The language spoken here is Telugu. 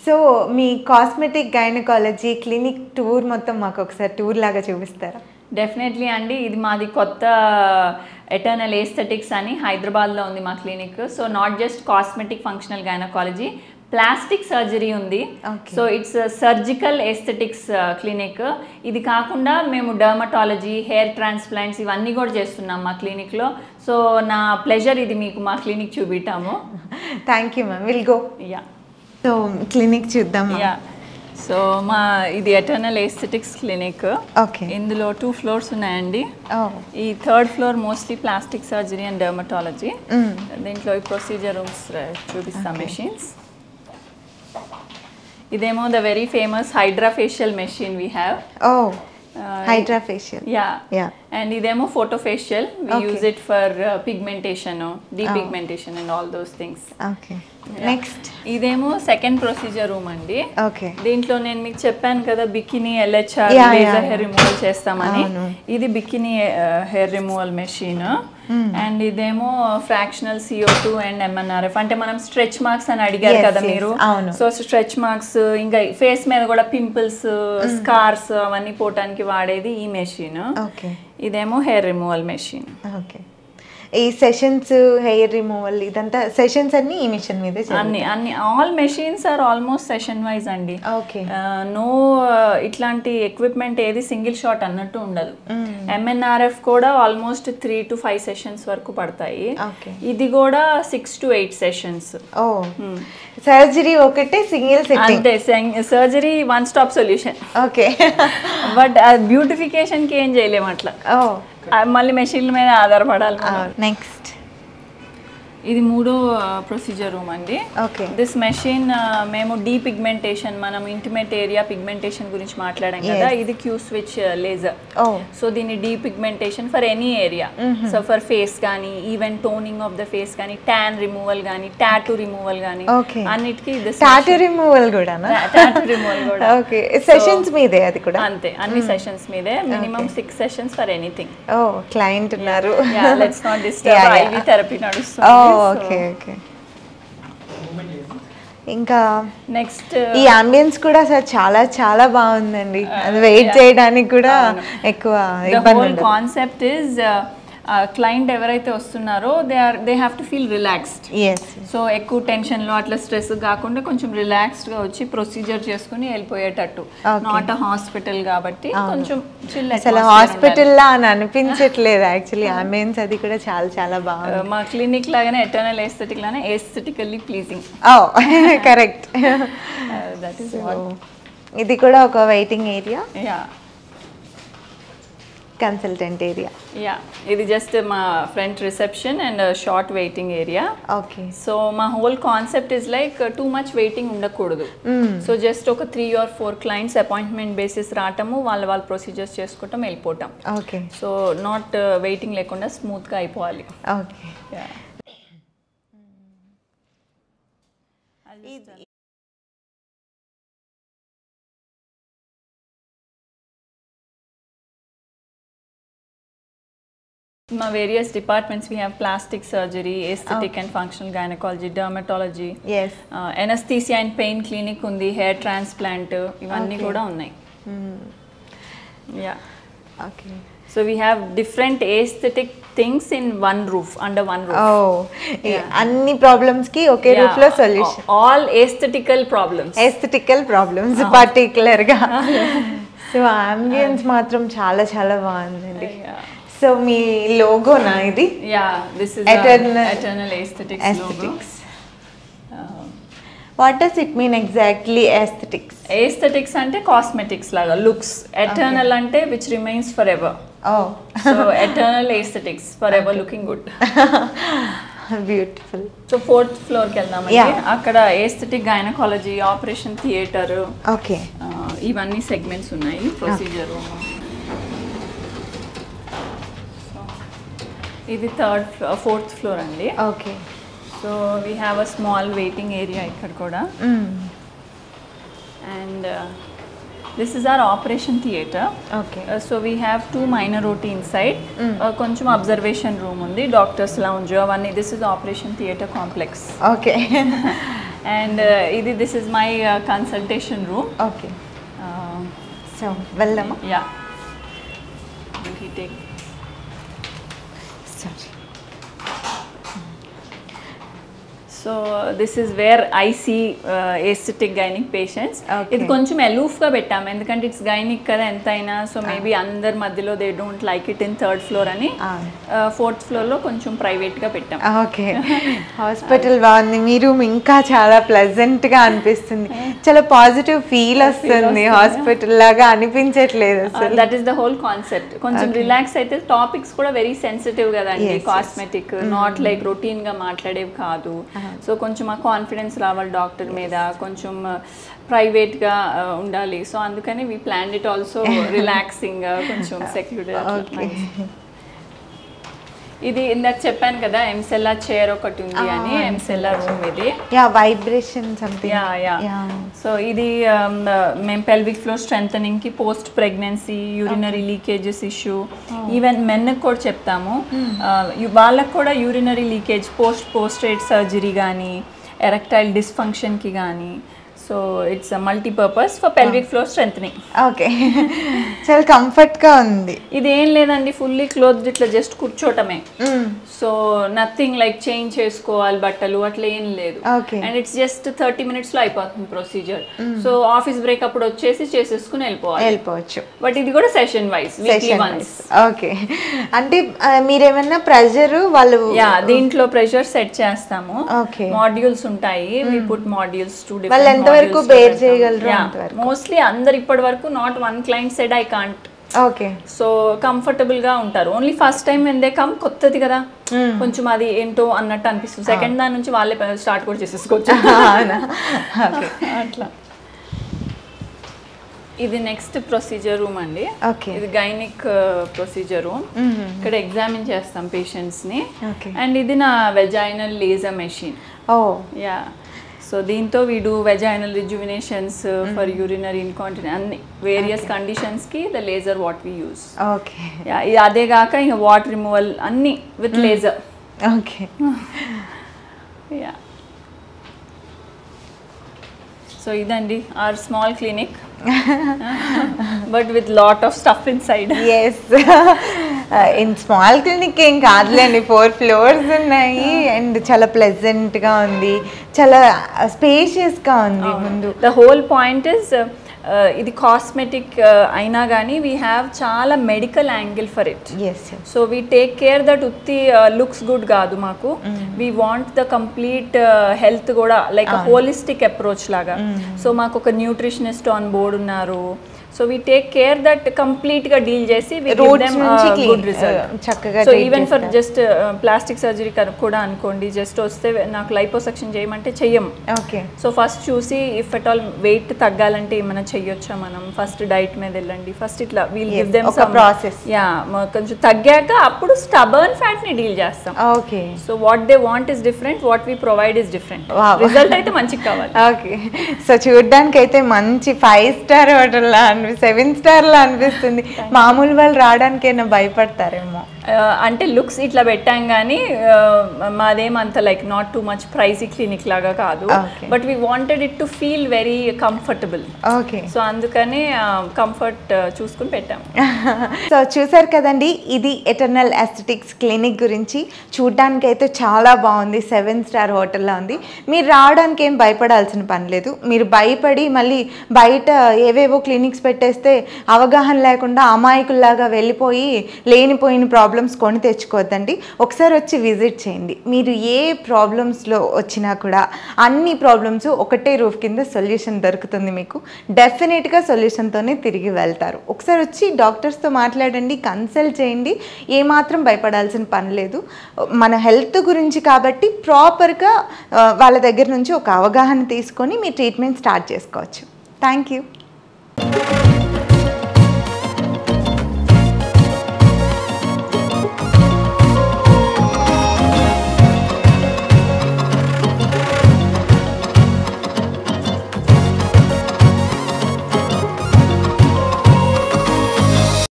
సో మీ కాస్మెటిక్ గైనకాలజీ క్లినిక్ టూర్ మొత్తం మాకు ఒకసారి టూర్ లాగా చూపిస్తారా? డెఫినెట్లీ అండి. ఇది మాది కొత్త ఎటర్నల్ ఏస్థెటిక్స్ అని హైదరాబాద్లో ఉంది మా clinic. So not just cosmetic functional gynaecology, plastic surgery ఉంది. So it's surgical aesthetics clinic. ఇది కాకుండా మేము డర్మటాలజీ, హెయిర్ ట్రాన్స్ప్లాంట్స్ ఇవన్నీ కూడా చేస్తున్నాం మా క్లినిక్లో. సో నా ప్లెజర్ ఇది మీకు మా క్లినిక్ చూపిటాము. Thank you ma'am, will go. Yeah, so clinic చూద్దాం. యా, సో మా ఇది ఎటర్నల్ ఏస్థెటిక్స్ క్లినిక్. ఓకే, ఇందులో 2 ఫ్లోర్స్ ఉన్నాయండి. ఈ 3rd floor mostly plastic surgery and dermatology. దీంట్లో ఈ ప్రొసీజర్ రూమ్స్ చూపిస్తాం, మెషిన్స్. ఇదేమో the very famous hydra facial machine we have. Hydra facial, yeah. And ఇదేమో photo facial. We use it for pigmentation, depigmentation and all those things. Okay, next ఇదేమో సెకండ్ ప్రొసీజర్ రూమ్ అండి. ఓకే, దీంట్లో నేను మీకు చెప్పాను కదా bikini LHR laser hair removal చేస్తామని. ఇది bikini hair removal machine. And ఇదేమో ఫ్రాక్షనల్ CO2 అండ్ MNRF. అంటే మనం స్ట్రెచ్ మార్క్స్ అని అడిగారు కదా మీరు. సో స్ట్రెచ్ మార్క్స్, ఇంకా ఫేస్ మీద కూడా పింపుల్స్, స్కార్స్ అవన్నీ పోవటానికి వాడేది ఈ మెషిన్. ఇదేమో హెయిర్ రిమూవల్ మెషిన్. ఓకే, ఈ సెషన్స్, హెయిర్ రిమూవల్, ఇదంతా సెషన్స్ అన్ని ఈ మిషన్ మీదే అన్ని all machines are almost session wise అండి. ఓకే, నో ఇట్లాంటి ఎక్విప్మెంట్ ఏది సింగిల్ షాట్ అన్నట్టు ఉండదు. MNRF కూడా ఆల్మోస్ట్ 3 to 5 సెషన్స్ వరకు పడతాయి. ఇది కూడా 6 to 8 సెషన్స్. సర్జరీ ఒకటే సింగిల్ సెట్టింగ్, అంతే. Surgery 1 stop solution. Okay, but beautification కి ఏం చేయలేము అట్లా. మళ్ళీ మెషిన్ల మీద ఆధారపడాలి. నెక్స్ట్ ఇది 3వ ప్రొసీజర్ రూమ్ అండి. ఓకే, దిస్ మెషిన్ మేము డీపిగ్మెంటేషన్, మనం ఇంటిమేట్ ఏరియా పిగ్మెంటేషన్ గురించి మాట్లాడాం కదా. ఇది క్యూ స్విచ్ లేజర్. సో దీన్ని depigmentation for any area. So for face కానీ, even toning of the face కానీ, ట్యాన్ రిమూవల్ కానీ, టాటూ రిమూవల్ కానీ, అన్నిటికీ టాటూ రిమూవల్ కూడా. టాటూ రిమూవల్ కూడా. ఓకే, సెషన్స్ మీదే అది కూడా? అంతే, అన్ని సెషన్స్ మీదే. Minimum 6 sessions for anything. Client ఉన్నారు. Let's not disturb. IV therapy నడుస్తుంది. Okay, okay. ఇంకా నెక్స్ట్ ఈ అంబియన్స్ కూడా సార్ చాలా చాలా బాగుందండి. అది వెయిట్ చేయడానికి కూడా ఎక్కువ ఇబ్బంది ఉండదు. కాన్సెప్ట్ ఇస్ క్లయింట్ ఎవరైతే వస్తున్నారో they have to feel relaxed. So ఎక్కువ టెన్షన్లో అట్లా స్ట్రెస్ కాకుండా కొంచెం రిలాక్స్డ్గా వచ్చి ప్రొసీజర్ చేసుకుని వెళ్ళిపోయేటట్టు. నాట్ అ హాస్పిటల్ కాబట్టి కొంచెం చిల్. అసలు హాస్పిటల్లా అని అనిపించట్లేదు యాక్చువల్లీ. అంబియన్స్ అది కూడా చాలా చాలా బాగుంది. మా క్లినిక్ లాగానే ఎటర్నల్ ఏస్థెటిక్ లానే aesthetically pleasing. Correct. That is ఇది కూడా ఒక waiting area, yeah, consultant area. Yeah, ఇది జస్ట్ మా front reception and short waiting area. Okay, so మా whole concept is like too much waiting ఉండకూడదు. సో జస్ట్ ఒక 3 or 4 క్లయింట్స్ అపాయింట్మెంట్ బేసిస్ రావటము, వాళ్ళ ప్రొసీజర్స్ చేసుకోవటం, వెళ్ళిపోవటం. ఓకే, సో నాట్ వెయిటింగ్ లేకుండా స్మూత్గా అయిపోవాలి. ఓకే. మా various departments we have plastic surgery, aesthetic and functional gynaecology, dermatology, anaesthesia and pain clinic ఉంది, హెయిర్ ట్రాన్స్ప్లాంట్, ఇవన్నీ కూడా ఉన్నాయి. Yeah, okay. So we have different aesthetic things in one roof, under one roof. అన్ని ప్రాబ్లమ్స్ కి ఒకే రూఫ్ లో సొల్యూషన్. ఆల్ ఏస్థెటికల్ ప్రాబ్లమ్స్ పర్టికులర్ గా. సో అంబియన్స్ మాత్రం చాలా చాలా బాగుందండి. సో మీ లోగోనా ఇది? Yeah, this is eternal aesthetics logo. What does it mean exactly aesthetics? Aesthetics అంటే కాస్మెటిక్స్ లాగా, లుక్స్. ఎటర్నల్ అంటే which remains for ever. So eternal aesthetics, for ever looking good. Beautiful. So 4th ఫ్లోర్కి వెళ్దామండి. అక్కడ aesthetic gynaecology, operation theatre, okay, ఇవన్నీ సెగ్మెంట్స్ ఉన్నాయి. ప్రొసీజర్ ఇది 4th ఫ్లోర్ అండి. Okay, so we have a small waiting area ఇక్కడ కూడా. And this is our operation theatre. Okay, so we have 2 minor OT inside. కొంచెం అబ్జర్వేషన్ రూమ్ ఉంది, డాక్టర్స్ లౌంజ్ అవన్నీ. This is operation theatre complex. Okay. And ఇది this is my consultation room. Okay, so వెళ్దామా? Yeah, take. So this is where I see aesthetic gynaec patients. ఇది కొంచెం ఎలూఫ్గా పెట్టాము ఎందుకంటే ఇట్స్ గైనిక్ కదా ఎంతైనా. సో మేబీ అందరి మధ్యలో they don't like it in 3rd floor అని 4th floorలో కొంచెం ప్రైవేట్గా పెట్టాం. ఓకే, హాస్పిటల్ బాగుంది, మీ రూమ్ ఇంకా చాలా ప్లెజెంట్గా అనిపిస్తుంది, చాలా పాజిటివ్ ఫీల్ వస్తుంది, హాస్పిటల్ లాగా అనిపించట్లేదు అసలు. That is the whole concept. కొంచెం రిలాక్స్ అయితే టాపిక్స్ కూడా వెరీ సెన్సిటివ్ కదండి, కాస్మెటిక్, నాట్ లైక్ రొటీన్గా మాట్లాడేవి కాదు. సో కొంచెం ఆ కాన్ఫిడెన్స్ రావాలి డాక్టర్ మీద, కొంచెం ప్రైవేట్గా ఉండాలి. సో అందుకని we plan it also relaxing, కొంచెం సెక్యూరిటీ. ఇది ఇందాక చెప్పాను కదా ఎంసెల్లా చైర్ ఒకటి ఉంది అని, ఎంసెల్లా రూమ్ ఇది. Vibration something. సో ఇది మేము పెల్విక్ ఫ్లోర్ స్ట్రెంథనింగ్ కి, post pregnancy, urinary leakages issue, even మెన్కి కూడా చెప్తాము. వాళ్ళకు కూడా యూరినరీ లీకేజ్ పోస్ట్రేట్ సర్జరీ కానీ, ఎరెక్టైల్ డిస్ఫంక్షన్కి కానీ. So it's multipurpose for pelvic floor strengthening. Okay, చాలా కంఫర్ట్గా ఉంది. ఇది ఏం లేదండి, ఫుల్లీ క్లోత్డ్, ఇట్లా జస్ట్ కూర్చోటమే. సో నథింగ్ లైక్ చేంజ్ చేసుకోవాలి బట్టలు అట్లా ఏం లేదు. అండ్ ఇట్స్ జస్ట్ 30 minutes లో అయిపోతుంది ప్రొసీజర్. సో ఆఫీస్ బ్రేక్ అప్పుడు వచ్చేసి చేసేసుకుని వెళ్ళిపోవచ్చు. బట్ ఇది కూడా session wise, weekly once. Okay, అంటే మీరేమన్నా ప్రెషర్ వాళ్ళు దీంట్లో ప్రెషర్ సెట్ చేస్తాము. మాడ్యూల్స్ ఉంటాయి, we put modules to different వరకు బేర్ చేయగలరు. మోస్ట్లీ అందరు ఇప్పటి వరకు not one client said I can't. Okay, so comfortable గా ఉంటారు. Only first time when they come, కొత్తది కదా కొంచెం అది ఏంటో అన్నట్టు అనిపిస్తుంది. సెకండ్ దాని నుంచి వాళ్ళే స్టార్ట్ కూడా చేసేసుకోవచ్చు అట్లా. ఇది నెక్స్ట్ ప్రొసీజర్ రూమ్ అండి. ఇది గైనిక్ ప్రొసీజర్ రూమ్. ఇక్కడ ఎగ్జామిన్ చేస్తాం పేషెంట్స్ ని. అండ్ ఇది నా vaginal laser machine. Yeah, so దీంతో we do vaginal rejuvenations for urinary incontinence, అన్ని వేరియస్ కండిషన్స్కి the laser what we use. Okay, అదే కాక ఇంకా వాటర్ రిమూవల్ అన్ని with laser. Okay, yeah. So ఇదండి our small clinic, but with lot of stuff inside. Yes, in small clinic ఏం కాదులేండి, 4 floors ఉన్నాయి అండ్ చాలా ప్లెజెంట్గా ఉంది, చాలా స్పేషియస్గా ఉంది. ముందు ద హోల్ పాయింట్ ఇస్ ఇది కాస్మెటిక్ అయినా కానీ వీ హ్యావ్ చాలా medical angle for it. So we take care that ఉత్తి లుక్స్ గుడ్ కాదు మాకు, we want the complete health కూడా లైక్ హోలిస్టిక్ అప్రోచ్ లాగా. సో మాకు ఒక న్యూట్రిషనిస్ట్ ఆన్ బోర్డ్ ఉన్నారు. So we take care that complete గా డీల్ చేసి we give them good result. So even for just plastic surgery కూడా అనుకోండి, జస్ట్ వస్తే నాకు లైపోసక్షన్ చేయమంటే చెయ్యం. సో ఫస్ట్ చూసి ఇఫ్ అట్ ఆల్ వెయిట్ తగ్గాలంటే ఏమైనా చెయ్యొచ్చా మనం, ఫస్ట్ డైట్ మీద వెళ్ళండి, ఫస్ట్ ఇట్లా we'll give them some process. Yeah, కొంచెం తగ్గాక అప్పుడు స్టబర్న్ ఫ్యాట్ ని డీల్ చేస్తాం. Okay, so what they want is different, what we provide is different. Result అయితే మంచిగా కావాలి. ఓకే, సో చూడడానికి అయితే మంచి 5-star హోటల్ లా 7 star లా అనిపిస్తుంది. మామూలు వాళ్ళు రావడానికైనా భయపడతారేమో. అంటే లుక్స్ ఇట్లా పెట్టాం కానీ మాదేమంత like not too much pricey clinic లాగా కాదు, but we wanted it to feel very comfortable. Okay, so అందుకని కంఫర్ట్ చూసుకుని పెట్టాం. సో చూసారు కదండి, ఇది ఎటర్నల్ ఎస్థెటిక్స్ క్లినిక్ గురించి. చూడడానికి అయితే చాలా బాగుంది, 7 star హోటల్లా ఉంది. మీరు రావడానికి ఏం భయపడాల్సిన పని లేదు. మీరు భయపడి మళ్ళీ బయట ఏవేవో క్లినిక్స్ పెట్టేస్తే అవగాహన లేకుండా అమాయకుల్లాగా వెళ్ళిపోయి లేనిపోయిన ప్రాబ్లమ్స్ కొని తెచ్చుకోవద్దండి. ఒకసారి వచ్చి విజిట్ చేయండి. మీరు ఏ ప్రాబ్లమ్స్లో వచ్చినా కూడా అన్ని ప్రాబ్లమ్స్ ఒకటే రూఫ్ కింద సొల్యూషన్ దొరుకుతుంది మీకు. డెఫినెట్గా సొల్యూషన్తోనే తిరిగి వెళ్తారు. ఒకసారి వచ్చి డాక్టర్స్తో మాట్లాడండి, కన్సల్ట్ చేయండి. ఏమాత్రం భయపడాల్సిన పని లేదు. మన హెల్త్ గురించి కాబట్టి ప్రాపర్గా వాళ్ళ దగ్గర నుంచి ఒక అవగాహన తీసుకొని మీ ట్రీట్మెంట్ స్టార్ట్ చేసుకోవచ్చు. Thank you.